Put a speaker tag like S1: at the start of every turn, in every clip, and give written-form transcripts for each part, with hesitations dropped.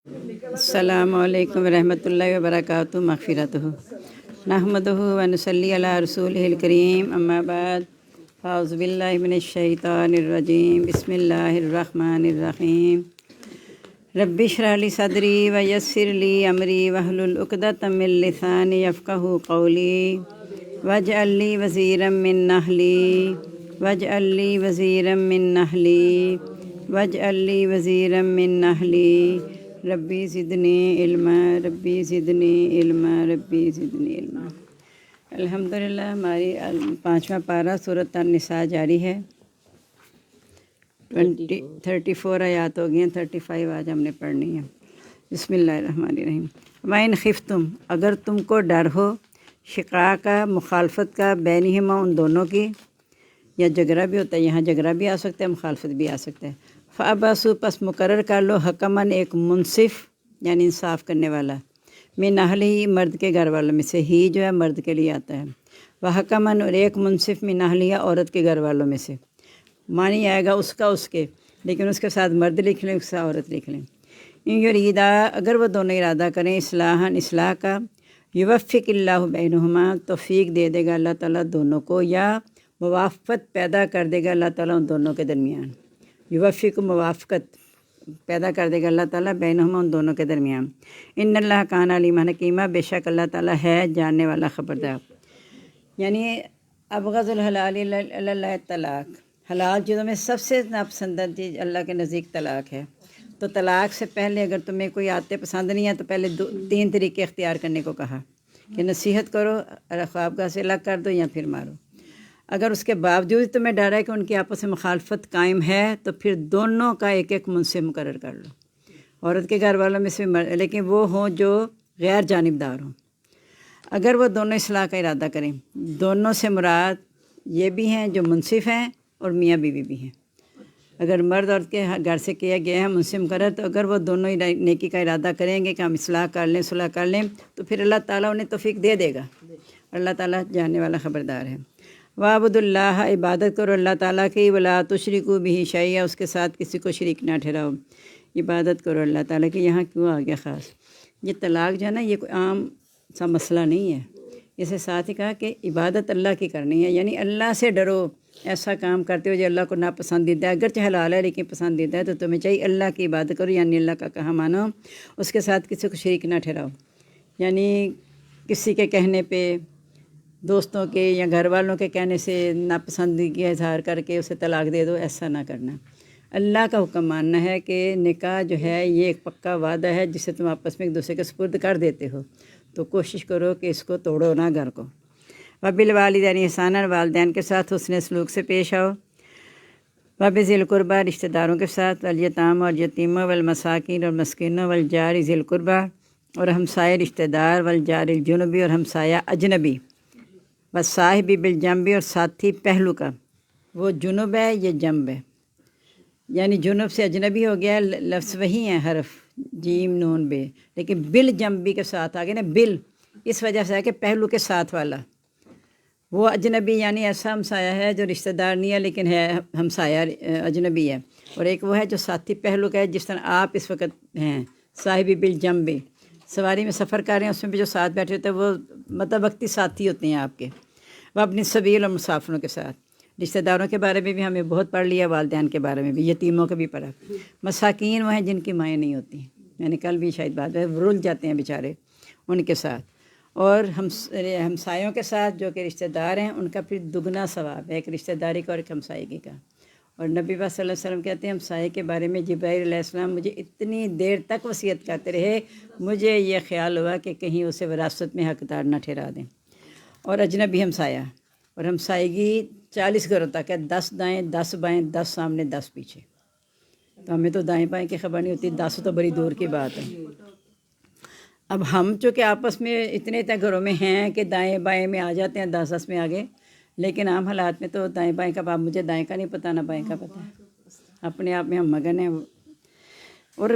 S1: السلام علیکم ورحمۃ اللہ وبرکاتہ مغفرتہ نحمدہ و نصلی علی رسولہ الکریم اما بعد اعوذ باللہ من الشیطان الرجیم بسم اللہ الرحمن الرحیم رب اشرح لی صدری ویسر لی امری واحلل عقدۃ من لسانی یفقہوا قولی واجعل لی وزیرا من اہلی واجعل لی وزیرا من اہلی واجعل لی وزیرا من اہلی ربی زدنی علما ربی زدنی علما ربی زدنی علما۔ الحمدللہ ہماری 5واں پارہ سورۃ النساء جاری ہے۔ 34 آیات ہو گئی ہیں، 35 آج ہم نے پڑھنی ہے۔ بسم اللہ الرحمن الرحیم۔ وَإِنْ خِفْتُمْ، اگر تم کو ڈر ہو شقاق کا، مخالفت کا، بینہما ان دونوں کی، یا جھگڑا بھی ہوتا ہے، یہاں جھگڑا بھی آ سکتا ہے، مخالفت بھی آ سکتا ہے۔ فَأَبْعَثُوا، پس مقرر کر لو، حکماً ایک منصف یعنی انصاف کرنے والا، من اہلہ، مرد کے گھر والوں میں سے، ہی جو ہے مرد کے لیے آتا ہے، وحکماً، اور ایک منصف من اہلہ، عورت کے گھر والوں میں سے، معنی آئے گا اس کا اس کے، لیکن اس کے ساتھ مرد لکھ لیں، اس کے ساتھ عورت لکھ لیں۔ ان یریدا، اگر وہ دونوں ارادہ کریں اصلاحاً، اصلاح کا، یوفق اللہ بینہما، توفیق دے دے گا اللہ تعالیٰ دونوں کو، یا موافقت پیدا کر دے گا اللہ تعالیٰ ان دونوں کے درمیان، یوفق موافقت پیدا کر دے گا اللہ تعالیٰ بینہما، ان دونوں کے درمیان۔ ان اللہ کان علیما حکیما، بے شک اللہ تعالیٰ ہے جاننے والا، خبردار۔ یعنی ابغض الحلال الی اللہ طلاق، حلال چیزوں میں سب سے ناپسندہ چیز اللہ کے نزدیک طلاق ہے۔ تو طلاق سے پہلے اگر تمہیں کوئی آتے پسند نہیں ہے تو پہلے 3 طریقے اختیار کرنے کو کہا کہ نصیحت کرو، خوابگاہ سے الگ کر دو، یا پھر مارو۔ اگر اس کے باوجود تمہیں ڈر ہے کہ ان کی آپس میں مخالفت قائم ہے تو پھر دونوں کا ایک ایک منصف مقرر کر لو، عورت کے گھر والوں میں سے لیکن وہ ہوں جو غیر جانبدار ہوں۔ اگر وہ دونوں اصلاح کا ارادہ کریں، دونوں سے مراد یہ بھی ہیں جو منصف ہیں اور میاں بیوی بھی ہیں۔ اگر مرد عورت کے گھر سے کیا گیا ہے منصف مقرر، تو اگر وہ دونوں نیکی کا ارادہ کریں گے کہ ہم اصلاح کر لیں، صلح کر لیں، تو پھر اللہ تعالیٰ انہیں توفیق دے دے گا، اللہ تعالیٰ جاننے والا، خبردار ہے۔ وَاعْبُدُوا اللَّهَ، عبادت کرو اللہ تعالیٰ کی، وَلَا تُشْرِكُوا بِهِ شَيْئًا، اس کے ساتھ کسی کو شریک نہ ٹھہراؤ، عبادت کرو اللہ تعالیٰ کی۔ یہاں کیوں آ گیا خاص؟ یہ طلاق جو ہے نا، یہ کوئی عام سا مسئلہ نہیں ہے، اسے ساتھ ہی کہا کہ عبادت اللہ کی کرنی ہے، یعنی اللہ سے ڈرو، ایسا کام کرتے ہو جو اللہ کو ناپسندیدہ ہے، اگرچہ حلال ہے لیکن پسندیدہ ہے، تو تمہیں چاہیے اللہ کی عبادت کرو، یعنی اللہ کا کہا مانو، اس کے ساتھ کسی کو شریک نہ ٹھہراؤ، یعنی کسی کے کہنے پہ، دوستوں کے یا گھر والوں کے کہنے سے ناپسندی کا اظہار کر کے اسے طلاق دے دو، ایسا نہ کرنا۔ اللہ کا حکم ماننا ہے کہ نکاح جو ہے یہ ایک پکا وعدہ ہے جسے تم آپس میں ایک دوسرے کے سپرد کر دیتے ہو، تو کوشش کرو کہ اس کو توڑو نہ، گھر کو۔ وبالوالدین احسانا، والدین کے ساتھ حسن سلوک سے پیش آؤ۔ وبذی القربیٰ، رشتہ داروں کے ساتھ، والیتامى، اور یتیموں، والمساکین، اور مسکینوں، والجار ذی القربیٰ، اور ہمسائے رشتہ دار، والجار الجنبی، اور ہمسایہ اجنبی، والصاحب بالجنب، اور ساتھی پہلو کا۔ وہ جنب ہے، یہ جنب ہے، یعنی جنب سے اجنبی ہو گیا، لفظ وہی ہیں، حرف جیم نون بے، لیکن بالجنبی کے ساتھ آگے نا، بل اس وجہ سے ہے کہ پہلو کے ساتھ والا۔ وہ اجنبی یعنی ایسا ہمسایہ ہے جو رشتہ دار نہیں ہے لیکن ہے ہمسایہ اجنبی ہے، اور ایک وہ ہے جو ساتھی پہلو کا ہے، جس طرح آپ اس وقت ہیں، صاحب بالجنب، سواری میں سفر کر رہے ہیں، اس میں بھی جو ساتھ بیٹھے ہوتے ہیں وہ مطلب وقتی ساتھی ہوتے ہیں آپ کے۔ وہ اپنی سبیل اور مسافروں کے ساتھ، رشتہ داروں کے بارے میں بھی ہمیں بہت پڑھ لیا، والدین کے بارے میں بھی، یتیموں کا بھی پڑھا۔ مساکین وہ ہیں جن کی مائیں نہیں ہوتی، یعنی کل بھی شاید بات ہے، رل جاتے ہیں بیچارے، ان کے ساتھ، اور ہمسایوں کے ساتھ جو کہ رشتہ دار ہیں، ان کا پھر دگنا ثواب ہے، ایک رشتہ داری کا اور ایک ہمسائیگی کا۔ اور نبی پاک صلی اللہ علیہ وسلم کہتے ہیں ہمسائے کے بارے میں جبرائیل علیہ السلام مجھے اتنی دیر تک وصیت کرتے رہے، مجھے یہ خیال ہوا کہ کہیں اسے وراثت میں حقدار نہ ٹھہرا دیں۔ اور اجنبی ہمسایہ، اور ہمسائیگی 40 گھروں تک ہے، 10 دائیں 10 بائیں، 10 سامنے 10 پیچھے، تو ہمیں تو دائیں بائیں کی خبر نہیں ہوتی، 10 تو بڑی دور کی بات ہے۔ اب ہم چونکہ آپس میں اتنے گھروں میں ہیں کہ دائیں بائیں میں آ جاتے ہیں، 10 میں آگے، لیکن عام حالات میں تو دائیں بائیں کا باب، مجھے دائیں کا نہیں پتہ نہ بائیں کا پتہ ہے، اپنے آپ میں ہم مگن ہیں۔ اور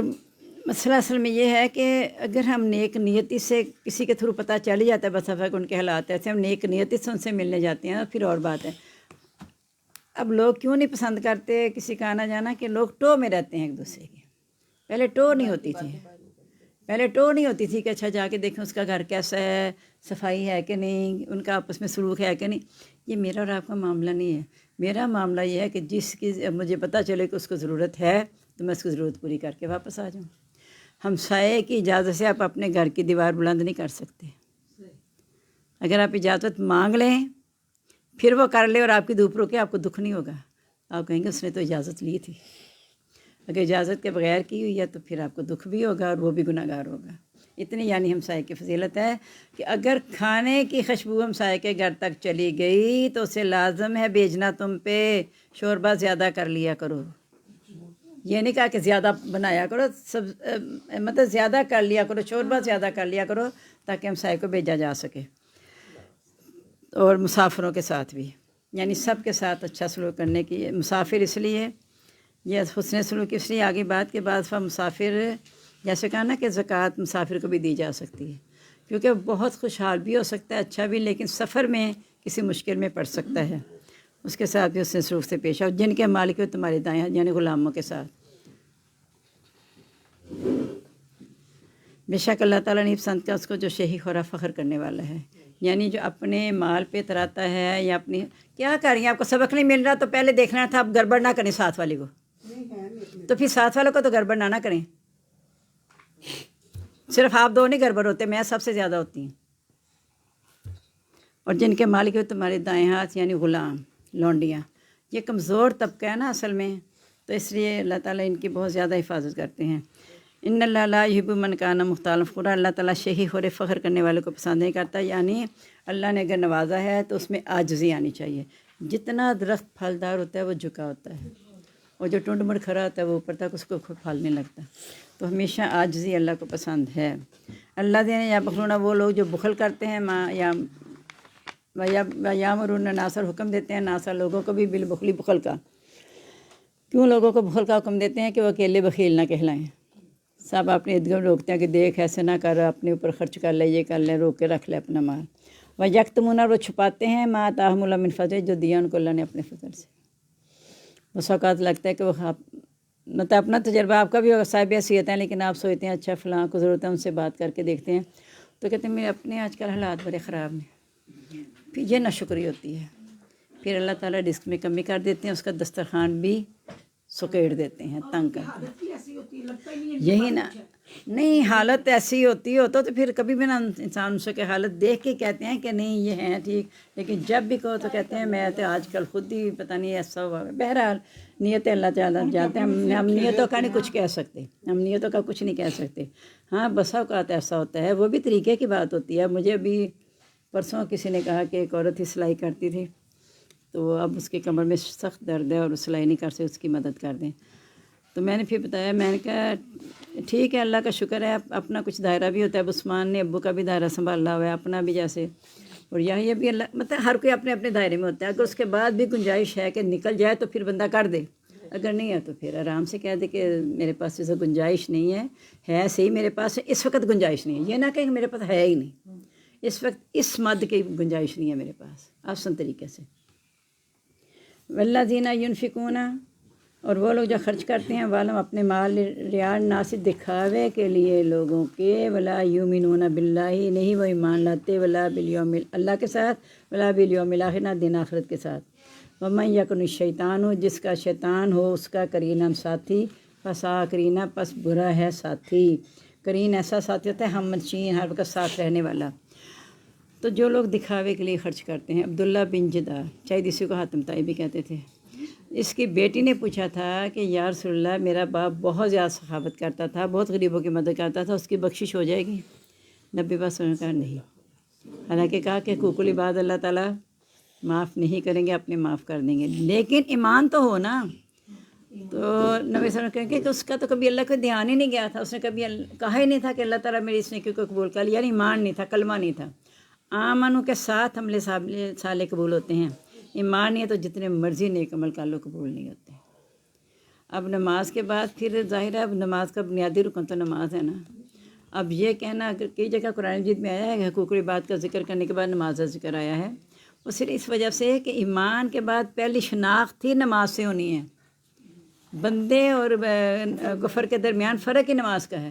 S1: مسئلہ اصل میں یہ ہے کہ اگر ہم نیک نیتی سے کسی کے تھرو پتہ چل ہی جاتا ہے بس کہ ان کے حالات ایسے، ہم نیک نیتی سے ان سے ملنے جاتے ہیں، پھر اور بات ہے۔ اب لوگ کیوں نہیں پسند کرتے کسی کا آنا جانا، کہ لوگ ٹو میں رہتے ہیں ایک دوسرے کے، پہلے ٹو نہیں ہوتی تھی، پہلے ٹو نہیں ہوتی تھی کہ اچھا جا کے دیکھیں اس کا گھر کیسا ہے، صفائی ہے کہ نہیں، ان کا آپس میں سلوک ہے کہ نہیں۔ یہ میرا اور آپ کا معاملہ نہیں ہے۔ میرا معاملہ یہ ہے کہ جس کی مجھے پتہ چلے کہ اس کو ضرورت ہے تو میں اس کی ضرورت پوری کر کے واپس آ جاؤں۔ ہمسائے کی اجازت سے آپ اپنے گھر کی دیوار بلند نہیں کر سکتے۔ اگر آپ اجازت مانگ لیں پھر وہ کر لے اور آپ کی دھوپ روکے، آپ کو دکھ نہیں ہوگا، آپ کہیں گے اس نے تو اجازت لی تھی۔ اگر اجازت کے بغیر کی ہوئی ہے تو پھر آپ کو دکھ بھی ہوگا اور وہ بھی گناہ گار ہوگا۔ اتنی یعنی ہمسائے کی فضیلت ہے کہ اگر کھانے کی خوشبو ہمسائے کے گھر تک چلی گئی تو اسے لازم ہے بھیجنا تم پہ، شوربہ زیادہ کر لیا کرو۔ یہ نہیں کہا کہ زیادہ بنایا کرو، مطلب زیادہ کر لیا کرو، شوربہ زیادہ کر لیا کرو تاکہ ہمسائے کو بھیجا جا سکے۔ اور مسافروں کے ساتھ بھی، یعنی سب کے ساتھ اچھا سلوک کرنے کی، مسافر اس لیے یہ حسن سلوک اس لیے آگے بات کے بعد مسافر، جیسے کہا نا کہ زکوٰۃ مسافر کو بھی دی جا سکتی ہے، کیونکہ بہت خوشحال بھی ہو سکتا ہے، اچھا بھی، لیکن سفر میں کسی مشکل میں پڑ سکتا ہے، اس کے ساتھ بھی حسن سلوک سے پیش آؤ۔ جن کے مالک ہو تمہارے دائیں ہاتھ، یعنی غلاموں کے ساتھ۔ بے شک اللہ تعالیٰ نے پسند کا اس کو جو شہی خورا فخر کرنے والا ہے، یعنی جو اپنے مال پہ اتراتا ہے یا اپنی، کیا کر رہی ہیں، آپ کو سبق نہیں مل رہا تو پہلے دیکھنا تھا، آپ گڑبڑ نہ کریں ساتھ والے کو، تو پھر ساتھ والوں کو تو گڑبڑ نہ کریں۔ صرف آپ دو نہیں گڑبڑ ہوتے، میں سب سے زیادہ ہوتی ہوں۔ اور جن کے مالک ہو تمہارے دائیں ہاتھ، یعنی غلام، لونڈیاں، یہ کمزور طبقہ ہے نا اصل میں، تو اس لیے اللہ تعالیٰ ان کی بہت زیادہ حفاظت کرتے ہیں۔ ان اللہ لا یحب من کان مختالا فخورا، اللہ تعالیٰ شہی خور فخر کرنے والوں کو پسند نہیں کرتا، یعنی اللہ نے اگر نوازا ہے تو اس میں عاجزی آنی چاہیے۔ جتنا درخت پھلدار ہوتا ہے وہ جھکا ہوتا ہے، اور جو ٹنڈ مڑ کھڑا ہوتا ہے وہ اوپر تک اس کو خود پھل نہیں لگتا، تو ہمیشہ عاجزی اللہ کو پسند ہے۔ اللہ دینے یا بخلونا، وہ لوگ جو بخل کرتے ہیں، یامرون ناصر، حکم دیتے ہیں ناصر لوگوں کو بھی بالبخلی، بخل کا۔ کیوں لوگوں کو بخل کا حکم دیتے ہیں؟ کہ وہ اکیلے بخیل نہ کہلائیں، سب اپنے ارد گرد روکتے ہیں کہ دیکھ ایسے نہ کر، اپنے اوپر خرچ کر لے، یہ کر لے، روک کے رکھ لے اپنا مال۔ وَيَكْتُمُونَ، وہ چھپاتے ہیں، مَا آتَاهُمُ اللَّهُ مِن فضلہ، جو دیا ان کو اللہ نے اپنے فضل سے۔ بس اوقات لگتا ہے کہ وہ مطلب اپنا تجربہ آپ کا بھی ہوگا، صاحب حیثیت ہیں لیکن آپ سوچتے ہیں اچھا فلاں کو ضرورت ہے، ان سے بات کر کے دیکھتے ہیں تو کہتے ہیں میرے اپنے آج کل حالات بڑے خراب ہیں، پھر یہ ناشکری ہوتی ہے، پھر اللہ تعالیٰ رزق میں کمی کر دیتے ہیں، اس کا دسترخوان بھی سکیڑ دیتے ہیں، تنگ کر دیتے ہیں۔ یہی نا، نہیں حالت ایسی ہوتی ہو تو پھر کبھی بھی نا انسان ان سے کہ حالت دیکھ کے کہتے ہیں کہ نہیں یہ ہیں ٹھیک، لیکن جب بھی کہو تو کہتے ہیں میں تو آج کل خود ہی پتہ نہیں ایسا ہوا ہے۔ بہرحال نیت اللہ تعالیٰ جانتے ہیں، ہم نیتوں کا نہیں کچھ کہہ سکتے، ہم نیتوں کا کچھ نہیں کہہ سکتے۔ ہاں بسا اوقات ایسا ہوتا ہے، وہ بھی طریقے کی بات ہوتی ہے۔ مجھے بھی پرسوں کسی نے کہا کہ ایک عورت ہی سلائی کرتی تھی، تو اب اس کی کمر میں سخت درد ہے اور سلائی نہیں کر سکتے، اس کی مدد کر دیں۔ تو میں نے پھر بتایا، میں نے کہا ٹھیک ہے اللہ کا شکر ہے، اپنا کچھ دائرہ بھی ہوتا ہے، عثمان نے ابو کا بھی دائرہ سنبھالا ہوا ہے، اپنا بھی جیسے، اور یہ بھی اللہ، مطلب ہر کوئی اپنے اپنے دائرے میں ہوتا ہے۔ اگر اس کے بعد بھی گنجائش ہے کہ نکل جائے تو پھر بندہ کر دے، اگر نہیں ہے تو پھر آرام سے کہہ دے کہ میرے پاس اسے گنجائش نہیں ہے صحیح میرے پاس اس وقت گنجائش نہیں ہے، یہ نہ کہ میرے پاس ہے ہی نہیں، اس وقت اس مد کی گنجائش نہیں ہے میرے پاس، آسان طریقے سے۔ والذین ینفقون، اور وہ لوگ جو خرچ کرتے ہیں، والم اپنے مال، ریاء الناس، دکھاوے کے لیے لوگوں کے، ولا یؤمنون باللہ، نہیں وہ ایمان لاتے، ولا بالیوم، اللہ کے ساتھ، ولا بالیوم الآخر، نہ دن آخرت کے ساتھ۔ ومن یکن الشیطان، جس کا شیطان ہو اس کا قرینا ساتھی، پس قرینا، پس برا ہے ساتھی۔ قرین ایسا ساتھی ہوتا ہے ہم نشین، ہر وقت ساتھ رہنے والا۔ تو جو لوگ دکھاوے کے لیے خرچ کرتے ہیں، عبداللہ بن جدہ، شاید اسی کو حاتم طائی بھی کہتے تھے، اس کی بیٹی نے پوچھا تھا کہ یا رسول اللہ میرا باپ بہت زیادہ سخاوت کرتا تھا، بہت غریبوں کی مدد کرتا تھا، اس کی بخشش ہو جائے گی؟ نبی پاک صلی اللہ علیہ وسلم نے کہا نہیں، حالانکہ کہا کہ حقوق العباد اللہ تعالیٰ معاف نہیں کریں گے، اپنے معاف کر دیں گے، لیکن ایمان تو ہو نا۔ تو نبی صلی اللہ علیہ وسلم کہیں گے کہ اس کا تو کبھی اللہ کو دھیان ہی نہیں گیا تھا، اس نے کبھی کہا ہی نہیں تھا کہ اللہ تعالیٰ میری اس نیکی کو قبول کر لیا، یعنی ایمان نہیں تھا، کلمہ نہیں تھا۔ آمنو کے ساتھ عمل صالح قبول ہوتے ہیں، ایمان نہیں ہے تو جتنے مرضی نیک عمل کر لو قبول نہیں ہوتے۔ اب نماز کے بعد پھر ظاہر ہے اب نماز کا بنیادی رکن تو نماز ہے نا۔ اب یہ کہنا، اگر کئی جگہ قرآن مجید میں آیا ہے کہ حقوق العباد کا ذکر کرنے کے بعد نماز کا ذکر آیا ہے، وہ صرف اس وجہ سے کہ ایمان کے بعد پہلی شناخت ہی نماز سے ہونی ہے۔ بندے اور کفر کے درمیان فرق ہی نماز کا ہے۔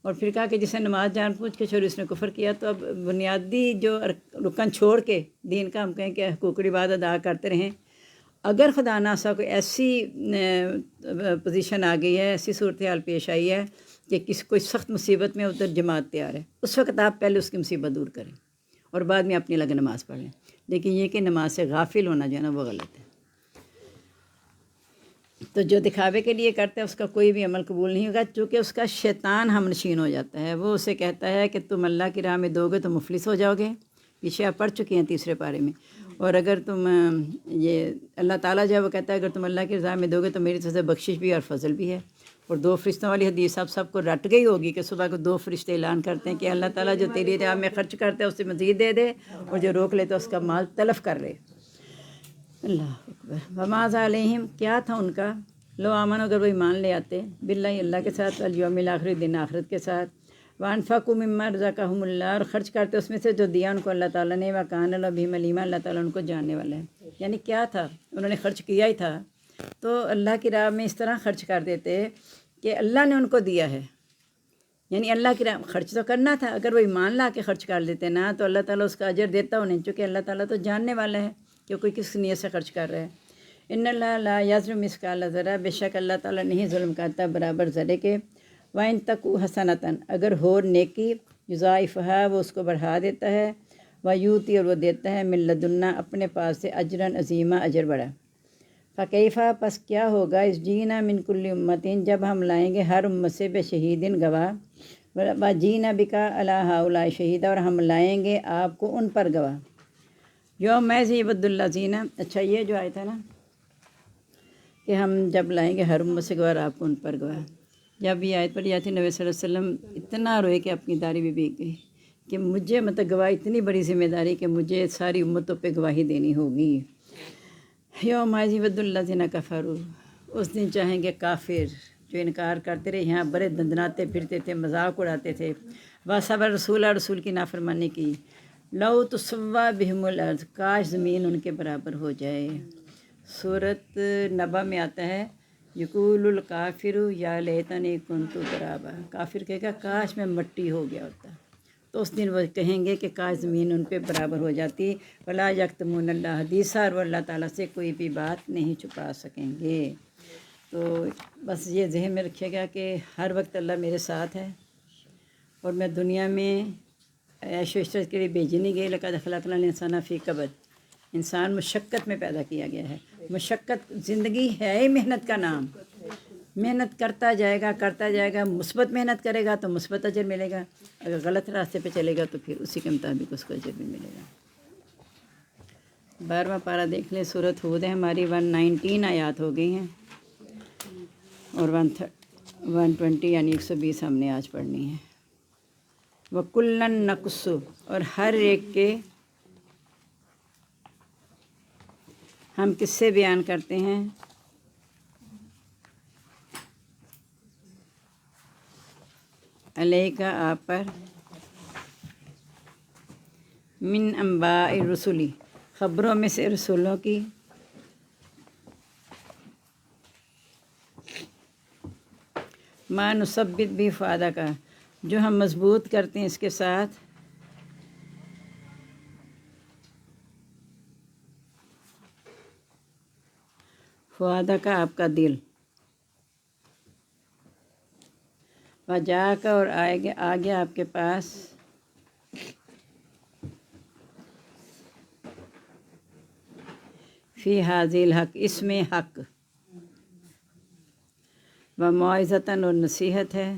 S1: اور پھر کہا کہ جسے نماز جان پوچھ کے چھوڑی اس نے کفر کیا، تو اب بنیادی جو رکن چھوڑ کے دین کا ہم کہیں کہ حقوق العباد ادا کرتے رہیں، اگر خدا ناخواستہ کوئی ایسی پوزیشن آ گئی ہے، ایسی صورتحال پیش آئی ہے کہ کوئی سخت مصیبت میں ادھر جماعت تیار ہے، اس وقت آپ پہلے اس کی مصیبت دور کریں اور بعد میں اپنی الگ نماز پڑھ لیں، لیکن یہ کہ نماز سے غافل ہونا جو ہے نا وہ غلط ہے۔ تو جو دکھاوے کے لیے کرتا ہے اس کا کوئی بھی عمل قبول نہیں ہوگا، چونکہ اس کا شیطان ہم نشین ہو جاتا ہے۔ وہ اسے کہتا ہے کہ تم اللہ کی راہ میں دو گے تو مفلس ہو جاؤ گے، پیچھے آپ پڑھ چکے ہیں تیسرے پارے میں، اور اگر تم یہ اللہ تعالیٰ جو ہے وہ کہتا ہے اگر تم اللہ کی راہ میں دو گے تو میری طرف سے بخشش بھی اور فضل بھی ہے۔ اور دو فرشتوں والی حدیث آپ سب کو رٹ گئی ہوگی کہ صبح کو دو فرشتے اعلان کرتے ہیں کہ اللہ تعالیٰ جو تیری راہ میں خرچ کرتا ہے اسے مزید دے دے، اور جو روک لیتا ہے اس کا مال تلف کر لے۔ اللہ اکبر۔ وماذا علیہم، کیا تھا ان کا، لو آمن، اگر وہ ایمان لے آتے باللہ، اللہ کے ساتھ، والیوم الآخر، دن آخرت کے ساتھ، وانفقوا مما رزقہم اللہ، اور خرچ کرتے اس میں سے جو دیا ان کو اللہ تعالیٰ نے، وکان اللہ بہم علیما، اللہ تعالیٰ ان کو جاننے والا ہے۔ یعنی کیا تھا، انہوں نے خرچ کیا ہی تھا تو اللہ کی راہ میں اس طرح خرچ کر دیتے کہ اللہ نے ان کو دیا ہے، یعنی اللہ کی راہ خرچ تو کرنا تھا، اگر وہ ایمان لا کے خرچ کر دیتے نا تو اللہ تعالیٰ اس کا اجر دیتا انہیں، چونکہ اللہ تعالیٰ تو جاننے والا ہے کہ کوئی کس نیت سے خرچ کر رہا ہے۔ ان اللہ لا یظلم مثقال ذرہ، بے شک اللہ تعالیٰ نہیں ظلم کرتا برابر ذرے کے، وَإِن تَكُ حَسَنَةً، اگر ہو نیکی، یضاعفھا، وہ اس کو بڑھا دیتا ہے، وَیُؤْتِ، اور وہ دیتا ہے، من لدنا، اپنے پاس سے، اجراً عظیما، اجر بڑا۔ فَكَيْفَ، پس کیا ہوگا، اس جینا من کل امتٍ، جب ہم لائیں گے ہر امت سے بشہیدن گواہ، وجینا بکا علی ہؤلاء شہیدا، اور ہم لائیں گے آپ کو ان پر گواہ، یوم یود الذین، اچھا یہ جو آیت ہے نا کہ ہم جب لائیں گے ہر امت سے گواہ آپ کو ان پر گواہ، جب یہ آیت پڑھی جاتی نبی صلی اللہ علیہ وسلم اتنا روئے کہ اپنی داڑھی بھی بھیگ گئی کہ مجھے مطلب گواہ اتنی بڑی ذمہ داری کہ مجھے ساری امتوں پہ گواہی دینی ہوگی۔ یوم یود الذین کفروا، اس دن چاہیں گے کافر جو انکار کرتے رہے، یہاں بڑے دندناتے پھرتے تھے، مذاق اڑاتے تھے، وصبر رسول کی نافرمانی کی، لو تسویٰ بہم الارض، کاش زمین ان کے برابر ہو جائے۔ سورۃ نبا میں آتا ہے یقول الکافر یا لیتنی کنت ترابا، کافر کہے گا کاش میں مٹی ہو گیا ہوتا، تو اس دن وہ کہیں گے کہ کاش زمین ان پہ برابر ہو جاتی، ولا یکتمون اللہ حدیثا، اور وہ اللہ تعالیٰ سے کوئی بھی بات نہیں چھپا سکیں گے۔ تو بس یہ ذہن میں رکھیے گا کہ ہر وقت اللہ میرے ساتھ ہے، اور میں دنیا میں عیش و عشرت کے لیے بھیجی نہیں گئی، لقد خلقنا الانسان فی کبد، انسان مشقت میں پیدا کیا گیا ہے۔ مشقت، زندگی ہے ہی محنت کا نام، محنت کرتا جائے گا، مثبت محنت کرے گا تو مثبت اجر ملے گا، اگر غلط راستے پہ چلے گا تو پھر اسی کے مطابق اس کو اجر بھی ملے گا۔ 12واں پارہ دیکھ لیں، سورۃ ہود ہے ہماری، 119 آیات ہو گئی ہیں، اور 120 یعنی 120 ہم نے آج پڑھنی ہے۔ وَكُلًّا نَقُصُّ، اور ہر ایک کے ہم قصے بیان کرتے ہیں، علیہ کا آپ پر، من انباء الرسلی، خبروں میں سے رسولوں کی، ما نثبت بھی فؤادک کا، جو ہم مضبوط کرتے ہیں اس کے ساتھ فؤادک کا، آپ کا دل، وجاءک، اور آ گیا آپ کے پاس، فی ھذہ الحق، اس میں حق، وموعظۃ، اور نصیحت ہے،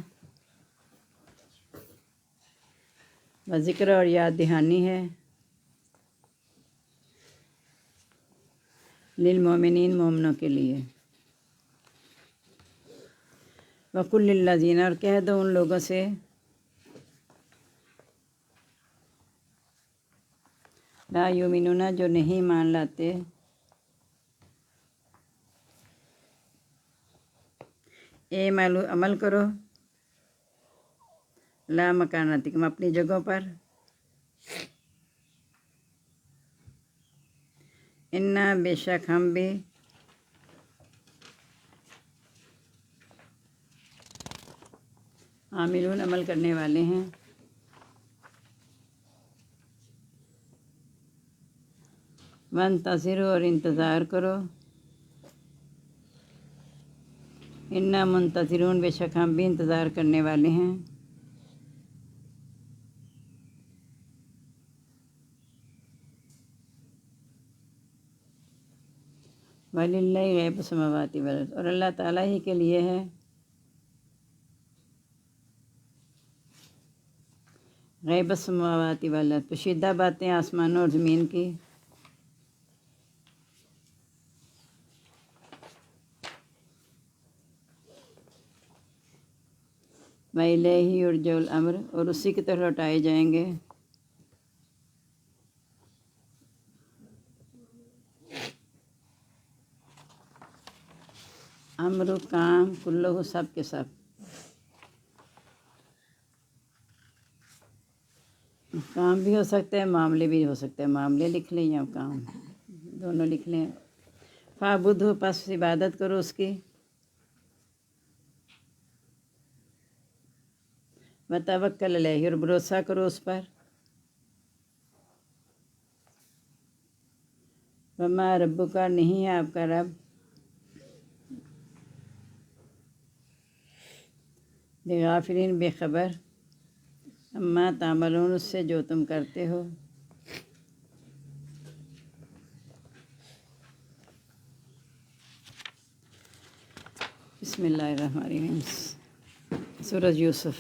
S1: وذکر، اور یاد دہانی ہے، للمؤمنین، مومنوں کے لیے، وقل للذین، اور کہہ دو ان لوگوں سے، لا یؤمنون، جو نہیں مان لاتے، اعملوا، عمل کرو، لا مکانتکم، اپنی جگہوں پر، انا، بے شک ہم بھی، عاملون عمل کرنے والے ہیں، وانتظروا اور انتظار کرو، انا منتظرون بے شک ہم بھی انتظار کرنے والے ہیں۔ وَلِلَّهِ غیب السماوات والارض، اور اللہ تعالیٰ ہی کے لیے ہے غیب السماوات والارض، پوشیدہ باتیں آسمانوں اور زمین کی۔ وَإِلَيْهِ يُرْجَعُ الْأَمْرُ، اور اسی کی طرف لوٹائے جائیں گے۔ امر کام کلہ سب کے سب، کام بھی ہو سکتا ہے، معاملے بھی ہو سکتے ہیں، معاملے لکھ لیں یا کام دونوں لکھ لیں۔ فَاعْبُدْهُ، پس عبادت کرو اس کی، وَتَوَکَّلْ عَلَیہِ، اور بھروسہ کرو اس پر۔ وَمَا رَبُّکَ، نہیں ہے آپ کا رب، بِغَافِلٍ، بے خبر، عَمَّا تَعْمَلُونَ، اس سے جو تم کرتے ہو۔ بسم اللہ الرحمن الرحیم، سورۃ یوسف۔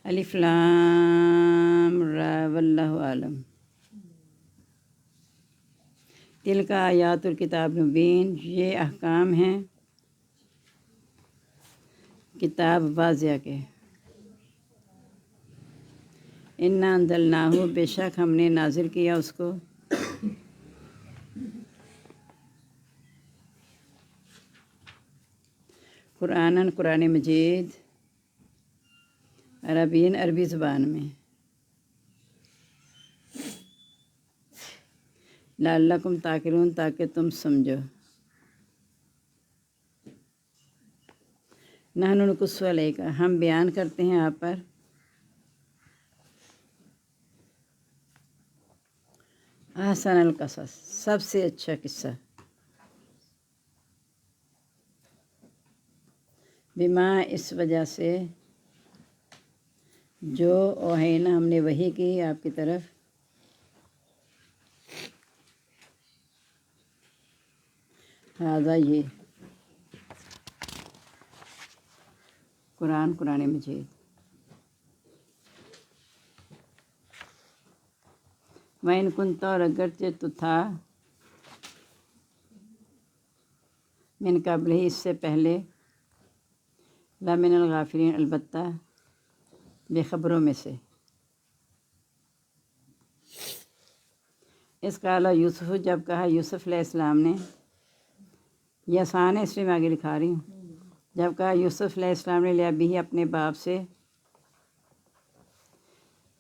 S1: الف لام را، واللہ عالم۔ تلک آیات الکتاب المبین، یہ احکام ہیں کتاب واضح کے۔ انا انزلناہ، بے شک ہم نے نازل کیا اس کو، قرآناً، قرآن مجید، عربین، عربی زبان میں، لعلکم تعقلون، تاکہ تم سمجھو۔ نحن نقص علیک، ہم بیان کرتے ہیں آپ پر، احسن القصص، سب سے اچھا قصہ، بما، اس وجہ سے، جو اوحینا، ہم نے وحی کی آپ کی طرف، ہذا، یہ قرآن، قرآن مجید، وَإِن كُنتَ، اور اگرچہ تو تھا، من قبل ہی، اس سے پہلے، لَمِنَ الْغَافِلِينَ، البتہ بے خبروں میں سے۔ اس قال یوسف، جب کہا یوسف علیہ السلام نے، یہ آسان ہے اس لیے میں آگے لکھا رہی ہوں، جب کہا یوسف علیہ السلام نے لأبیہ، اپنے باپ سے،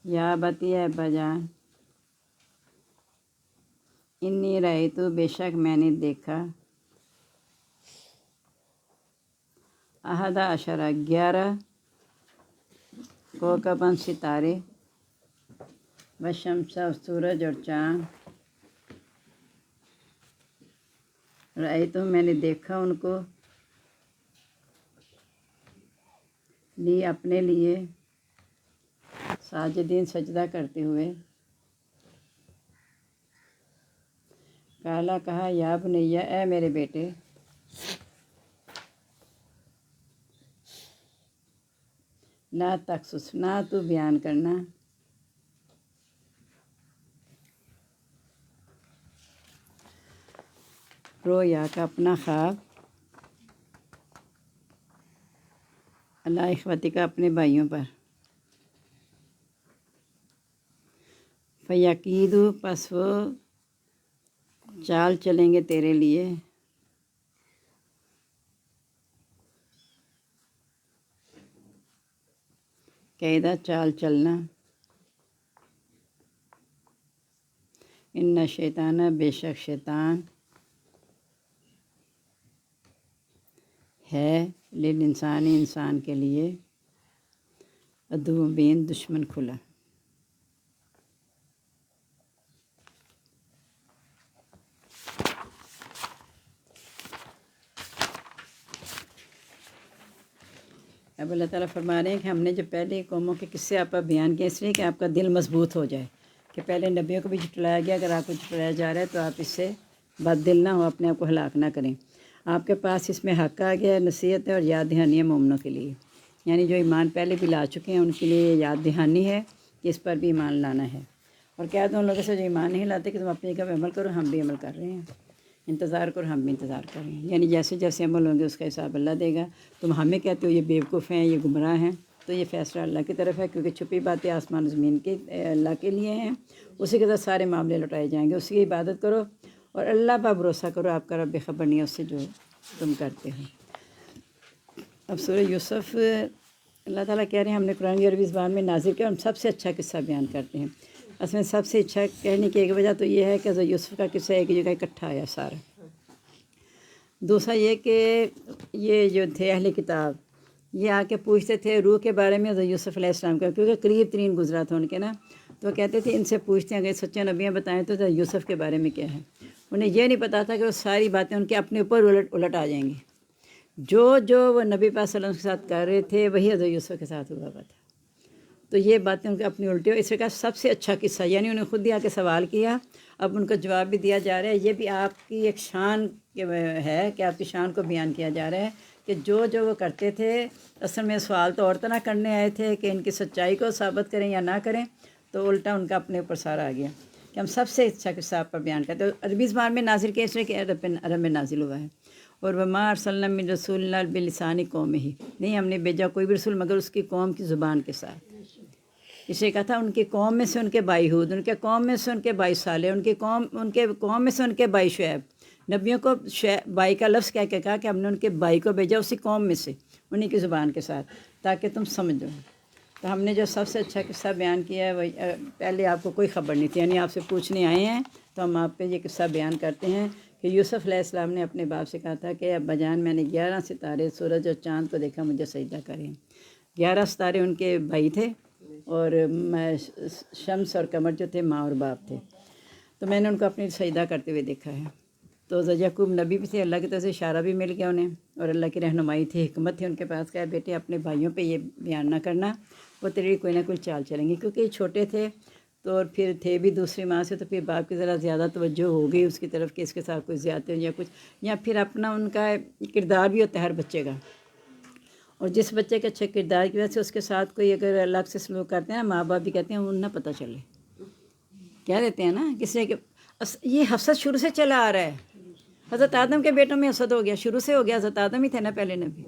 S1: یا ابتی، اے ابا جان، انی رأیت، بے شک میں نے دیکھا، احد عشر، 11 کوكباً، ستارے، والشمس، اور سورج اور چاند، رأیت، میں نے دیکھا ان کو، لی، اپنے لیے، ساجدین، سجدہ کرتے ہوئے، قالا، کہا، یا بنیہ، اے میرے بیٹے، لا تقصص، نہ تو بیان کرنا، رویا کا، اپنا خواب، علی اخوتک، اپنے بھائیوں پر، فیکیدوا، پس وہ چال چلیں گے تیرے لیے، قیدا، چال چلنا، ان شیطان، بے شک شیطان، ہے، للانسان، انسان کے لیے، عدو مبین، دشمن کھلا۔ اب اللہ تعالیٰ فرما رہے ہیں کہ ہم نے جو پہلے قوموں کے قصے آپ پر بیان کیے اس لیے کہ آپ کا دل مضبوط ہو جائے، کہ پہلے نبیوں کو بھی جھٹلایا گیا، اگر آپ کو جھٹلایا جا رہا ہے تو آپ اس سے بد دل نہ ہو، اپنے آپ کو ہلاک نہ کریں۔ آپ کے پاس اس میں حق آ گیا، نصیحت ہے اور یاد دہانی ہے مومنوں کے لیے، یعنی جو ایمان پہلے بھی لا چکے ہیں ان کے لیے یاد دہانی ہے کہ اس پر بھی ایمان لانا ہے۔ اور کیا تو ان لوگوں سے جو ایمان نہیں لاتے کہ تم اپنی جگہ پہ عمل کرو، ہم بھی عمل کر رہے ہیں، انتظار کرو، ہم بھی انتظار کر رہے ہیں، یعنی جیسے جیسے عمل ہوں گے اس کا حساب اللہ دے گا۔ تم ہمیں کہتے ہو یہ بیوقوف ہیں، یہ گمراہ ہیں، تو یہ فیصلہ اللہ کی طرف ہے، کیونکہ چھپی باتیں آسمان و زمین کے اللہ کے لیے ہیں، اسی کے ساتھ سارے معاملے لوٹائے جائیں گے۔ اسی کی عبادت کرو اور اللہ پر بھروسہ کرو، آپ کا رب خبر نہیں ہے اس سے جو تم کرتے ہو۔ اب سورہ یوسف اللہ تعالیٰ کہہ رہے ہیں ہم نے قرآن کی عربی زبان میں نازل کیا، ہم سب سے اچھا قصہ بیان کرتے ہیں۔ اصل میں سب سے اچھا کہنے کی ایک وجہ تو یہ ہے کہ حضرت یوسف کا قصہ ایک جگہ اکٹھا آیا سارا۔ دوسرا یہ کہ یہ جو تھے اہل کتاب یہ آ کے پوچھتے تھے روح کے بارے میں حضرت یوسف علیہ السلام کا، کیونکہ قریب ترین گزرا تھا ان کے نا، تو کہتے تھے ان سے پوچھتے ہیں اگر سچے نبیاں بتائیں تو حضرت یوسف کے بارے میں کیا ہے۔ انہیں یہ نہیں پتہ تھا کہ وہ ساری باتیں ان کے اپنے اوپر الٹ آ جائیں گی، جو وہ نبی پاک صلی اللہ علیہ وسلم کے ساتھ کر رہے تھے وہی حضرت یوسف کے ساتھ ہوا تھا، تو یہ باتیں ان کے اپنی الٹی ہو۔ اس سے کہا سب سے اچھا قصہ، یعنی انہیں خود ہی آ کے سوال کیا، اب ان کا جواب بھی دیا جا رہا ہے۔ یہ بھی آپ کی ایک شان ہے کہ آپ کی شان کو بیان کیا جا رہا ہے کہ جو وہ کرتے تھے اصل میں سوال تو اور طرح کرنے آئے تھے کہ ان کی سچائی کو ثابت کریں یا نہ کریں، تو الٹا ان کا اپنے اوپر سارا آ گیا کہ ہم سب سے اچھا قصہ آپ پر بیان کرتے ہیں۔ عربی زبان میں نازل کیا اس لیے کہ عرب میں نازل ہوا ہے۔ اور وما ارسلنا من رسول اللہ بلسان قومہ، نہیں ہم نے بھیجا کوئی بھی رسول مگر اس کی قوم کی زبان کے ساتھ۔ اسے کہا تھا ان کی قوم میں سے ان کے بھائی ہود، ان کے قوم میں سے ان کے بھائی صالح، ان کے قوم میں سے ان کے بھائی شعیب۔ نبیوں کو بھائی کا لفظ کہہ کے کہا کہ ہم نے ان کے بھائی کو بھیجا اسی قوم میں سے انہی کی زبان کے ساتھ تاکہ تم سمجھو۔ تو ہم نے جو سب سے اچھا قصہ بیان کیا ہے وہ پہلے آپ کو کوئی خبر نہیں تھی، یعنی آپ سے پوچھنے آئے ہیں تو ہم آپ پہ یہ قصہ بیان کرتے ہیں کہ یوسف علیہ السلام نے اپنے باپ سے کہا تھا کہ ابا جان میں نے 11 ستارے سورج اور چاند کو دیکھا، مجھے سجدہ کریں۔ 11 ستارے ان کے بھائی تھے اور شمس اور قمر جو تھے ماں اور باپ تھے، تو میں نے ان کو اپنی سجدہ کرتے ہوئے دیکھا ہے۔ تو یعقوب نبی بھی تھے، اللہ کی طرف سے اشارہ بھی مل گیا انہیں اور اللہ کی رہنمائی تھی، حکمت تھی ان کے پاس، کہا بیٹے اپنے بھائیوں پہ یہ بیان نہ کرنا، وہ تیری کوئی نہ کوئی چال چلیں گی، کیونکہ یہ چھوٹے تھے تو اور پھر تھے بھی دوسری ماں سے، تو پھر باپ کی ذرا زیادہ توجہ ہو گئی اس کی طرف کہ اس کے ساتھ کوئی زیادتی ہو یا کچھ، یا پھر اپنا ان کا کردار بھی ہوتا ہے ہر بچے کا، اور جس بچے کے اچھے کردار کی وجہ سے اس کے ساتھ کوئی اگر الگ سے سلوک کرتے ہیں نا، ماں باپ بھی کہتے ہیں انہیں نہ پتہ چلے، کہہ دیتے ہیں نا کسی کہ یہ حسد شروع سے چلا آ رہا ہے۔ حضرت آدم کے بیٹوں میں حسد ہو گیا، شروع سے ہو گیا، حضرت آدم ہی تھے نا پہلے نبی،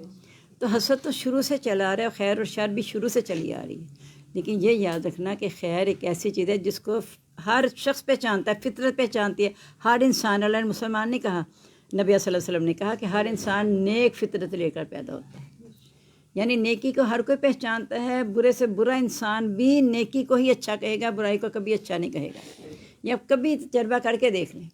S1: تو حسد تو شروع سے چلا آ رہا ہے، خیر اور شر بھی شروع سے چلی آ رہی ہے۔ لیکن یہ یاد رکھنا کہ خیر ایک ایسی چیز ہے جس کو ہر شخص پہچانتا ہے، فطرت پہچانتی ہے، ہر انسان، اللہ نے مسلمان نے کہا، نبی صلی اللہ علیہ وسلم نے کہا کہ ہر انسان نیک فطرت لے کر پیدا ہوتا ہے، یعنی نیکی کو ہر کوئی پہچانتا ہے، برے سے برا انسان بھی نیکی کو ہی اچھا کہے گا، برائی کو کبھی اچھا نہیں کہے گا۔ یا کبھی تجربہ کر کے دیکھ لیں،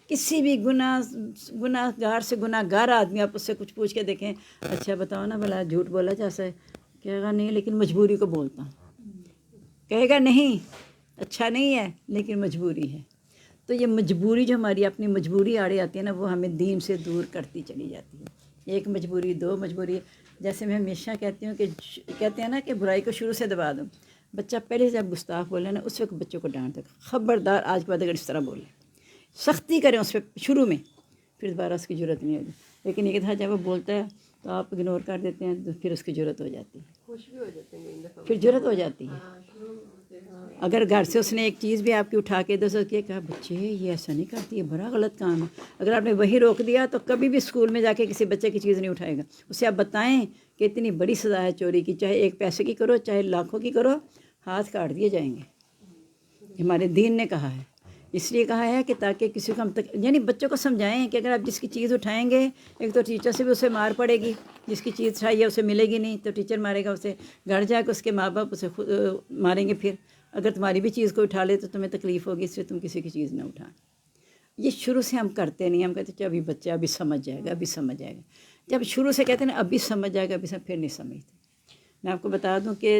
S1: کسی بھی گناہ گار سے گناہ گار آدمی آپ اس سے کچھ پوچھ کے دیکھیں، اچھا بتاؤ نا بھلا جھوٹ بولا جیسا ہے، کہے گا نہیں لیکن مجبوری کو بولتا ہوں، کہے گا نہیں اچھا نہیں ہے لیکن مجبوری ہے۔ تو یہ مجبوری جو ہماری اپنی مجبوری آڑے آتی ہے نا، وہ ہمیں دین سے دور کرتی چلی جاتی ہے۔ ایک مجبوری، دو مجبوری، جیسے میں ہمیشہ کہتی ہوں کہ کہتے ہیں نا کہ برائی کو شروع سے دبا دو، بچہ پہلے سے جب گستاخ بولے نا اس وقت بچوں کو ڈانٹ دو، خبردار آج کے بعد اگر اس طرح بولے، سختی کریں اس پہ شروع میں، پھر دوبارہ اس کی ضرورت نہیں ہوگی۔ لیکن یہ کہ جب وہ بولتا ہے تو آپ اگنور کر دیتے ہیں تو پھر اس کی ضرورت ہو جاتی ہے، خوش بھی ہو جاتے ہیں، پھر ضرورت ہو جاتی ہے۔ اگر گھر سے اس نے ایک چیز بھی آپ کی اٹھا کے دو سو کیا کہا بچے یہ ایسا نہیں کرتی، یہ بڑا غلط کام ہے، اگر آپ نے وہی روک دیا تو کبھی بھی اسکول میں جا کے کسی بچے کی چیز نہیں اٹھائے گا۔ اسے آپ بتائیں کہ اتنی بڑی سزا ہے چوری کی، چاہے 1 پیسے کی کرو چاہے لاکھوں کی کرو، ہاتھ کاٹ دیے جائیں گے، ہمارے دین نے کہا ہے۔ اس لیے کہا ہے کہ تاکہ کسی کو ہم یعنی بچوں کو سمجھائیں کہ اگر آپ جس کی چیز اٹھائیں گے، ایک تو ٹیچر سے بھی اسے مار پڑے گی، جس کی چیز اٹھائی ہے اسے ملے گی نہیں تو ٹیچر مارے گا اسے، گھر جا کے اس کے ماں باپ اسے ماریں گے، پھر اگر تمہاری بھی چیز کو اٹھا لے تو تمہیں تکلیف ہوگی، اس لیے تم کسی کی چیز نہ اٹھائیں۔ یہ شروع سے ہم کرتے نہیں، ہم کہتے ہیں ابھی بچہ ابھی سمجھ جائے گا، ابھی سمجھ جائے گا، جب شروع سے کہتے ہیں نا ابھی سمجھ جائے گا، ابھی پھر نہیں سمجھتے۔ میں آپ کو بتا دوں کہ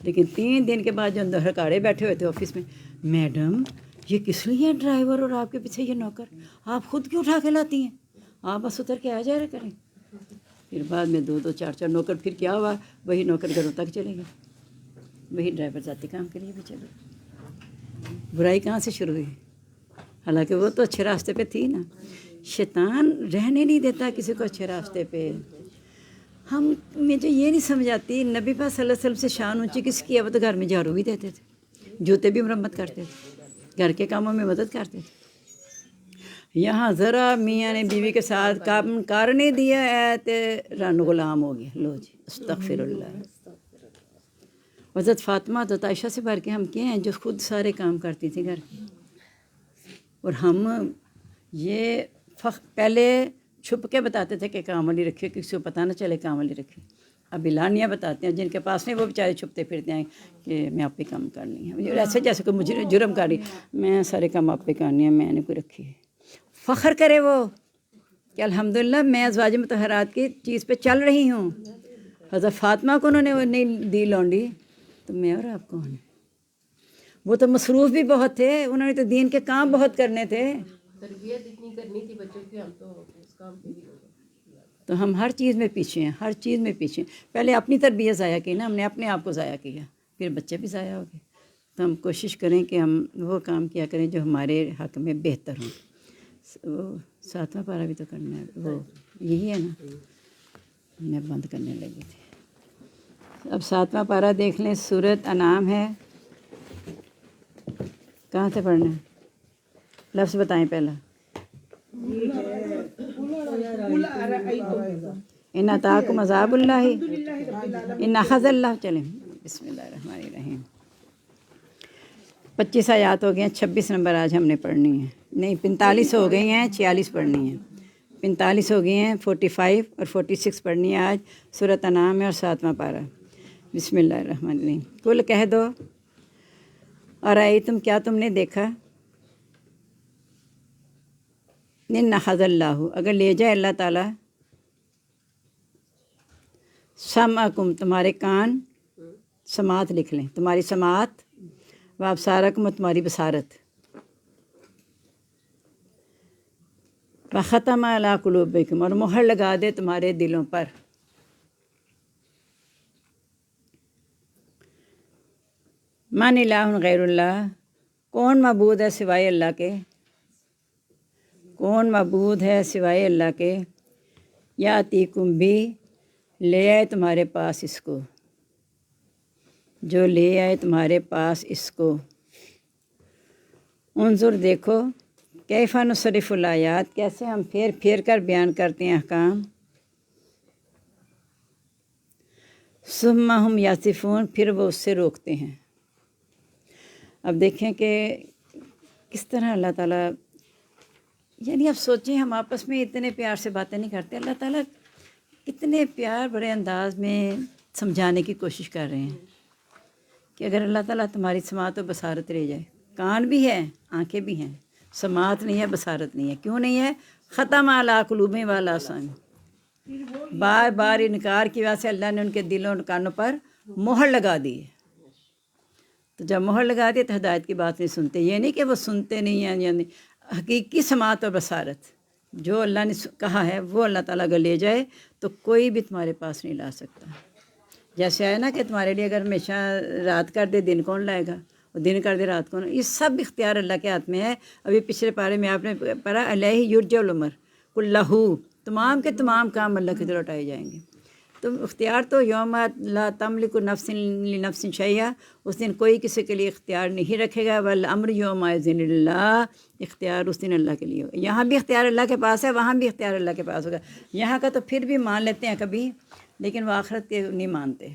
S1: لیکن 3 دن کے بعد جو اندر ہڑکاڑے بیٹھے ہوئے تھے آفس میں، میڈم یہ کس لیے ہے ڈرائیور اور آپ کے پیچھے یہ نوکر، آپ خود کیوں اٹھا کے لاتی ہیں، آپ بس اتر کے آ جا رہے کریں۔ پھر بعد میں 2 4 نوکر، پھر کیا ہوا، وہی نوکر گھروں تک چلے گئے، وہی ڈرائیور ذاتی کام کے لیے بھی چلے گئے۔ برائی کہاں سے شروع ہوئی؟ حالانکہ وہ تو اچھے راستے پہ تھی نا۔ شیطان رہنے نہیں دیتا کسی کو اچھے راستے پہ۔ مجھے یہ نہیں سمجھ آتی، نبی پاک صلی اللہ علیہ وسلم سے شان اونچی کس کی ہے؟ وہ تو گھر میں جھاڑو بھی دیتے تھے، جوتے بھی مرمت کرتے تھے، گھر کے کاموں میں مدد کرتے تھے۔ یہاں ذرا میاں نے بیوی کے ساتھ کام کرنے دیا ہے تو رن غلام ہو گیا، لو جی استغفر اللہ۔ حضرت فاطمہ تو عائشہ سے بڑھ کے ہم کیا ہیں جو خود سارے کام کرتی تھی گھر کے، اور ہم یہ پہلے چھپ کے بتاتے تھے کہ کام والی رکھے، کسی کو پتہ نہ چلے کام والی رکھے۔ اب اعلانیہ بتاتے ہیں، جن کے پاس نہیں وہ بیچارے چھپتے پھرتے ہیں کہ میں آپ پہ کام کرنی ہے، ایسے جیسے کوئی مجھے جرم کر رہی، میں سارے کام آپ پہ کرنی ہے، میں نے کوئی رکھی ہے۔ فخر کرے وہ کہ الحمدللہ میں ازواج مطہرات کی چیز پہ چل رہی ہوں۔ حضرت فاطمہ کو انہوں نے وہ نہیں دی لونڈی، تو میں اور آپ کون ہیں؟ وہ تو مصروف بھی بہت تھے، انہوں نے تو دین کے کام بہت کرنے تھے،
S2: تربیت اتنی کرنی تھی بچوں کی، ہم تو اس کام پہ بھی
S1: تو ہم ہر چیز میں پیچھے ہیں، ہر چیز میں پیچھے ہیں۔ پہلے اپنی تربیت ضائع کی نا، ہم نے اپنے آپ کو ضائع کیا، پھر بچے بھی ضائع ہو گئے۔ تو ہم کوشش کریں کہ ہم وہ کام کیا کریں جو ہمارے حق میں بہتر ہوں۔ وہ 7واں پارہ بھی تو کرنا ہے، وہ یہی ہے نا، میں بند کرنے لگی تھی۔ اب 7واں پارہ دیکھ لیں، سورۃ انعام ہے، کہاں سے پڑھنا ہے؟ لفظ بتائیں پہلا۔ ان اتاکم عذاب اللہ ان اخذ اللہ، چلیں بسم اللہ الرحمن الرحیم۔ 25 آیات ہو گئے ہیں، 26 نمبر آج ہم نے پڑھنی ہے، نہیں 45 ہو گئی ہیں، 46 پڑھنی ہیں، 45 ہو گئی ہیں، 45 اور 46 پڑھنی ہے آج۔ سورۃ انعام ہے اور 7واں پارہ۔ بسم اللہ الرحمن الرحیم۔ کل کہہ دو، اور تم کیا تم نے دیکھا، ان اخذ اللہ، اگر لے جائے اللہ تعالیٰ، سمعکم تمہارے کان، سماعت لکھ لیں، تمہاری سماعت، و ابصارکم تمہاری بصارت، و ختم علی قلوبکم اور مہر لگا دے تمہارے دلوں پر۔ من الہ غیر اللہ، کون معبود ہے سوائے اللہ کے، کون معبود ہے سوائے اللہ کے، یاتیکم بھی، لے آئے تمہارے پاس اس کو، جو لے آئے تمہارے پاس اس کو۔ انظر دیکھو، کیف نصرف الآیات، کیسے ہم پھیر پھیر کر بیان کرتے ہیں احکام، ثم ہم یاسفون، پھر وہ اس سے روکتے ہیں۔ اب دیکھیں کہ کس طرح اللہ تعالیٰ، یعنی اب سوچیں ہم آپس میں اتنے پیار سے باتیں نہیں کرتے، اللہ تعالیٰ کتنے پیار بڑے انداز میں سمجھانے کی کوشش کر رہے ہیں کہ اگر اللہ تعالیٰ تمہاری سماعت و بصارت لے جائے، کان بھی ہے، آنکھیں بھی ہیں، سماعت نہیں ہے، بصارت نہیں ہے، کیوں نہیں ہے؟ ختم علی قلوبہم وعلی ابصارہم، بار بار انکار کی وجہ سے اللہ نے ان کے دلوں اور کانوں پر مہر لگا دی ہے۔ تو جب مہر لگا دی تو ہدایت کی بات نہیں سنتے، یہ نہیں کہ وہ سنتے نہیں ہیں، یعنی حقیقی سماعت اور بصارت جو اللہ نے کہا ہے وہ اللہ تعالیٰ اگر لے جائے تو کوئی بھی تمہارے پاس نہیں لا سکتا۔ جیسے ہے نا کہ تمہارے لیے اگر ہمیشہ رات کر دے دن کون لائے گا، اور دن کر دے رات کون، یہ سب اختیار اللہ کے ہاتھ میں ہے۔ ابھی پچھلے پارے میں آپ نے پڑھا علیہ یرجع الامر کلہ، تمام کے تمام کام اللہ کی طرف لوٹائے جائیں گے۔ تو اختیار تو یوم لا تملک نفس لنفس شیئا، اس دن کوئی کسی کے لیے اختیار نہیں رکھے گا، والامر یومئذ للہ، اختیار اس دن اللہ کے لیے ہوگا۔ یہاں بھی اختیار اللہ کے پاس ہے، وہاں بھی اختیار اللہ کے پاس ہوگا۔ یہاں کا تو پھر بھی مان لیتے ہیں کبھی، لیکن وہ آخرت کے نہیں مانتے۔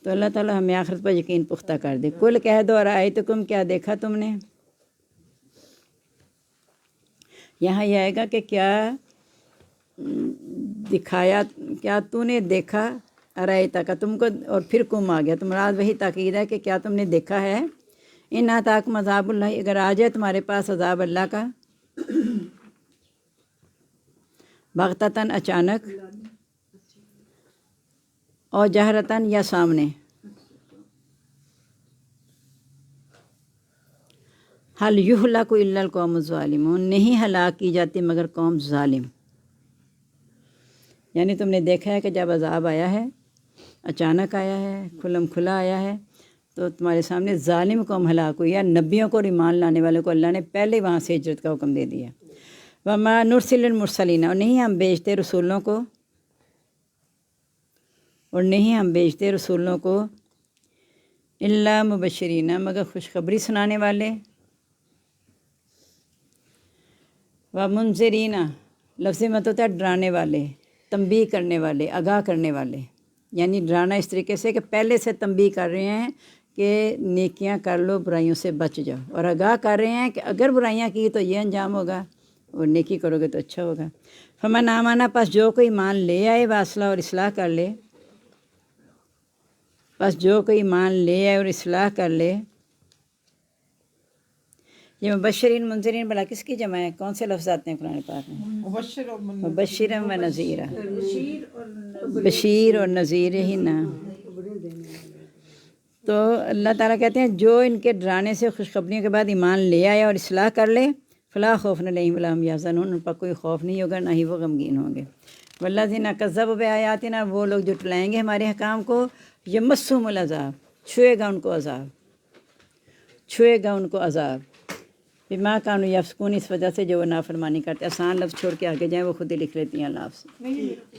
S1: تو اللہ تعالیٰ ہمیں آخرت پر یقین پختہ کر دے۔ کل کہہ دو ارائیتکم، کیا دیکھا تم نے، یہاں یہ آئے گا کہ کیا دکھایا، کیا تو نے دیکھا، ارائیتا کا تم کو، اور پھر کم آ گیا تو مراد وہی تاکید ہے کہ کیا تم نے دیکھا ہے، ان اتاکم عذاب اللہ، اگر آ جائے تمہارے پاس عذاب اللہ کا، بغتتاً اچانک، اور جہرتاً یا سامنے، حل یہلک الا القوم الظالمون، نہیں ہلاک کی جاتی مگر قوم ظالم۔ یعنی تم نے دیکھا ہے کہ جب عذاب آیا ہے، اچانک آیا ہے، کھلم کھلا آیا ہے، تو تمہارے سامنے ظالم قوم ہلاک ہوئی ہے۔ نبیوں کو اور ایمان لانے والوں کو اللہ نے پہلے وہاں سے ہجرت کا حکم دے دیا۔ وما نرسل المرسلین، اور نہیں ہم بھیجتے رسولوں کو، اور نہیں ہم بھیجتے رسولوں کو الا مبشرین، مگر خوشخبری سنانے والے، ومنذرین، لفظ مت ہوتا ہے ڈرانے والے، تنبیہ کرنے والے، آگاہ کرنے والے۔ یعنی ڈرانا اس طریقے سے کہ پہلے سے تنبیہ کر رہے ہیں کہ نیکیاں کر لو، برائیوں سے بچ جاؤ، اور آگاہ کر رہے ہیں کہ اگر برائیاں کی تو یہ انجام ہوگا اور نیکی کرو گے تو اچھا ہوگا۔ فمن آمن، پس جو کوئی ایمان لے آئے، واصلح، اور اصلاح کر لے، پس جو کوئی ایمان لے آئے اور اصلاح کر لے۔ یہ مبشرین منذرین بلا کس کی جمع ہے؟ کون سے لفظ آتے ہیں قرآن پاک میں؟ مبشرا و نذیرا، بشیر اور نذیر ہی نا۔ تو اللہ تعالیٰ کہتے ہیں جو ان کے ڈرانے سے خوشخبریوں کے بعد ایمان لے آئے اور اصلاح کر لے، فلا خوف علیہم ولا هم یحزنون، ان پر کوئی خوف نہیں ہوگا، نہ ہی وہ غمگین ہوں گے۔ والذین کذبوا بآیاتنا، وہ لوگ جو ٹلائیں گے ہمارے احکام کو، یمسہم العذاب، چھوئے گا ان کو عذاب، چھوئے گا ان کو عذاب، بما کانوا یفسقون، اس وجہ سے جو وہ نافرمانی کرتے۔ آسان لفظ چھوڑ کے آگے جائیں، وہ خود ہی لکھ لیتی ہیں لفظ۔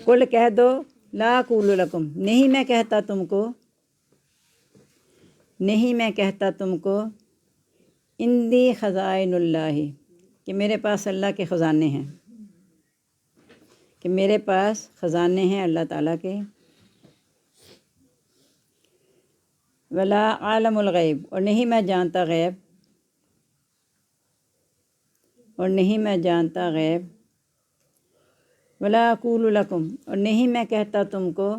S1: قل کہہ دو، لا اقول لکم، نہیں میں کہتا تم کو، نہیں میں کہتا تم کو، عندی خزائن اللہ، کہ میرے پاس اللہ کے خزانے ہیں، کہ میرے پاس خزانے ہیں اللہ تعالیٰ کے۔ ولا عالم الغیب، اور نہیں میں جانتا غیب، اور نہیں میں جانتا غیب۔ ولا اقول لکم، اور نہیں میں کہتا تم کو،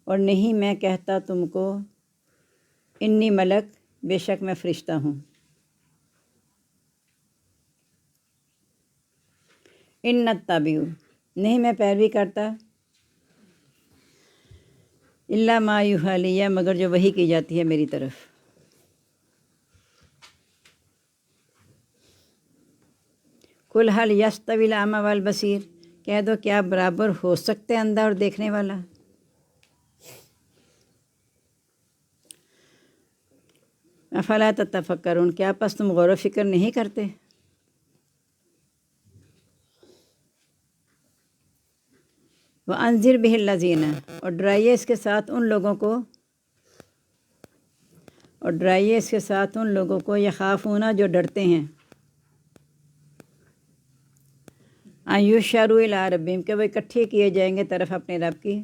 S1: اور نہیں میں کہتا تم کو، انی ملک، بے شک میں فرشتہ ہوں۔ ان اتبع، نہیں میں پیروی کرتا، الا ما یوحی الی، مگر جو وحی کی جاتی ہے میری طرف۔ قل هل یستوی الاعمی والبصیر، کہہ دو کیا برابر ہو سکتے اندھا اور دیکھنے والا؟ افلا تتفکرون، کیا پس تم غور و فکر نہیں کرتے؟ وانذر به الذین، اور ڈرائیے اس کے ساتھ ان لوگوں کو، اور ڈرائیے اس کے ساتھ ان لوگوں کو، یخافون، جو ڈرتے ہیں، ان یحشروا الی ربہم، کہ وہ اکٹھے کیے جائیں گے طرف اپنے رب کی۔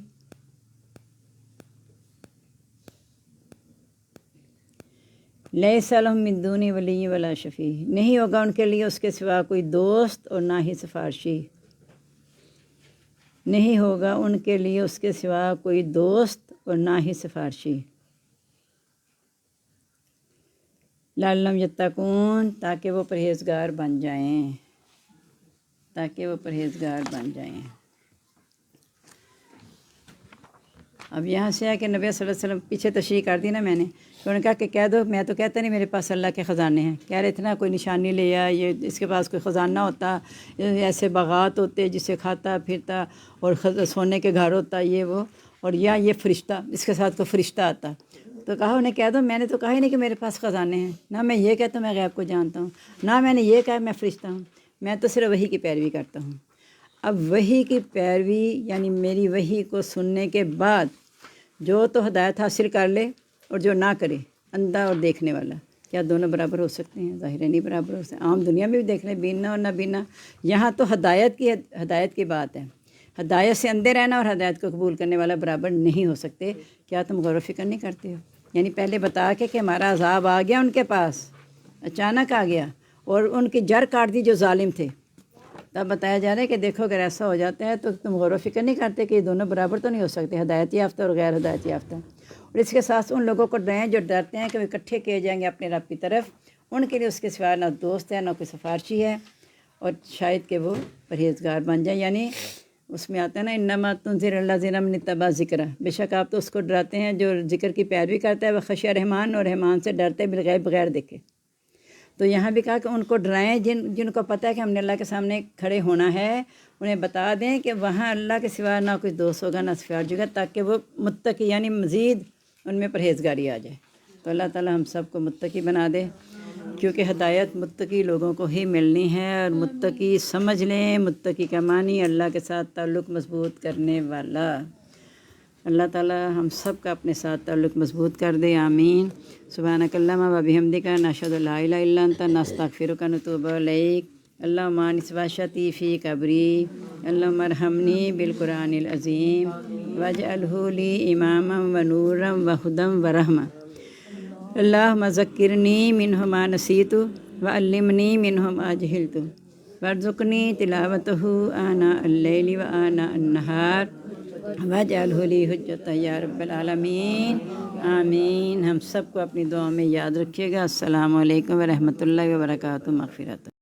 S1: لیس لہم من دونہ ولی ولا شفیع، نہیں ہوگا ان کے لیے اس کے سوا کوئی دوست اور نہ ہی سفارشی، نہیں ہوگا ان کے لیے اس کے سوا کوئی دوست اور نہ ہی سفارشی۔ لعلہم یتقون، تاکہ وہ پرہیزگار بن جائیں، تاکہ وہ پرہیزگار بن جائیں۔ اب یہاں سے ہے کہ نبی صلی اللہ علیہ وسلم، پیچھے تشریح کر دی نا میں نے، تو انہوں نے کہا کہ کہہ دو، میں تو کہتا نہیں میرے پاس اللہ کے خزانے ہیں، کہہ رہے تھے نا کوئی نشانی لے آیا، یہ اس کے پاس کوئی خزانہ ہوتا، ایسے باغات ہوتے جسے کھاتا پھرتا، اور سونے کے گھر ہوتا یہ وہ، اور یا یہ فرشتہ، اس کے ساتھ کوئی فرشتہ آتا، تو کہا انہیں کہہ دو میں نے تو کہا ہی نہیں کہ میرے پاس خزانے ہیں، نہ میں یہ کہتا ہوں میں غیب کو جانتا ہوں، نہ میں نے یہ کہا میں فرشتہ ہوں، میں تو صرف وحی کی پیروی کرتا ہوں۔ اب وحی کی پیروی یعنی میری وحی کو سننے کے بعد جو تو ہدایت حاصل کر لے اور جو نہ کرے، اندھا اور دیکھنے والا، کیا دونوں برابر ہو سکتے ہیں؟ ظاہر نہیں برابر ہو سکتے۔ عام دنیا میں بھی دیکھ لیں، بینا اور نہ بینا، یہاں تو ہدایت کی بات ہے، ہدایت سے اندھے رہنا اور ہدایت کو قبول کرنے والا برابر نہیں ہو سکتے۔ کیا تم غور و فکر نہیں کرتے ہو؟ یعنی پہلے بتا کے کہ ہمارا عذاب آ گیا ان کے پاس، اچانک آ گیا، اور ان کی جڑ کاٹ دی جو ظالم تھے، تب بتایا جا رہا ہے کہ دیکھو اگر ایسا ہو جاتا ہے تو تم غور و فکر نہیں کرتے کہ یہ دونوں برابر تو نہیں ہو سکتے، ہدایت یافتہ اور غیر ہدایت یافتہ۔ اور اس کے ساتھ ان لوگوں کو ڈرائیں جو ڈرتے ہیں کہ وہ اکٹھے کیے جائیں گے اپنے رب کی طرف، ان کے لیے اس کے سوا نہ دوست ہے نہ کوئی سفارشی ہے، اور شاید کہ وہ پرہیزگار بن جائیں، یعنی اس میں آتا ہے نا انما تنذر الذین من اتبعوا ذکر، بے شک آپ تو اس کو ڈراتے ہیں جو ذکر کی پیروی کرتا ہے، وہ خشیہ رحمان اور رحمان سے ڈرتے ہیں بالغیب بغیر دیکھے۔ تو یہاں بھی کہا کہ ان کو ڈرائیں جن کو پتہ ہے کہ ہم نے اللہ کے سامنے کھڑے ہونا ہے، انہیں بتا دیں کہ وہاں اللہ کے سوا نہ کچھ دوست ہوگا نہ سفارش ہوگا، تاکہ وہ متقی یعنی مزید ان میں پرہیزگاری آ جائے۔ تو اللہ تعالی ہم سب کو متقی بنا دے، کیونکہ ہدایت متقی لوگوں کو ہی ملنی ہے، اور متقی سمجھ لیں، متقی کا معنی اللہ کے ساتھ تعلق مضبوط کرنے والا۔ اللہ تعالی ہم سب کا اپنے ساتھ تعلق مضبوط کر دے، آمین۔ سبحانک اللہم و بحمدک، نشہد ان لا الہ الا انت، نستغفرک و نتوب الیک۔ اللہم انس وحشتی فی قبری، اللہم ارحمنی بالقرآن العظیم واجعلہ لی اماما و نورا و ہدی و رحمہ۔ اللہم ذکرنی منہ ما نسیت وعلمنی منہ ما جہلت وارزقنی تلاوتہ آناء اللیل و آناء النہار واجعلہ لی حجۃ یا رب العالمین، آمین۔ ہم سب کو اپنی دعاؤں میں یاد رکھیے گا۔ السلام علیکم ورحمۃ اللہ وبرکاتہ، مغفرت۔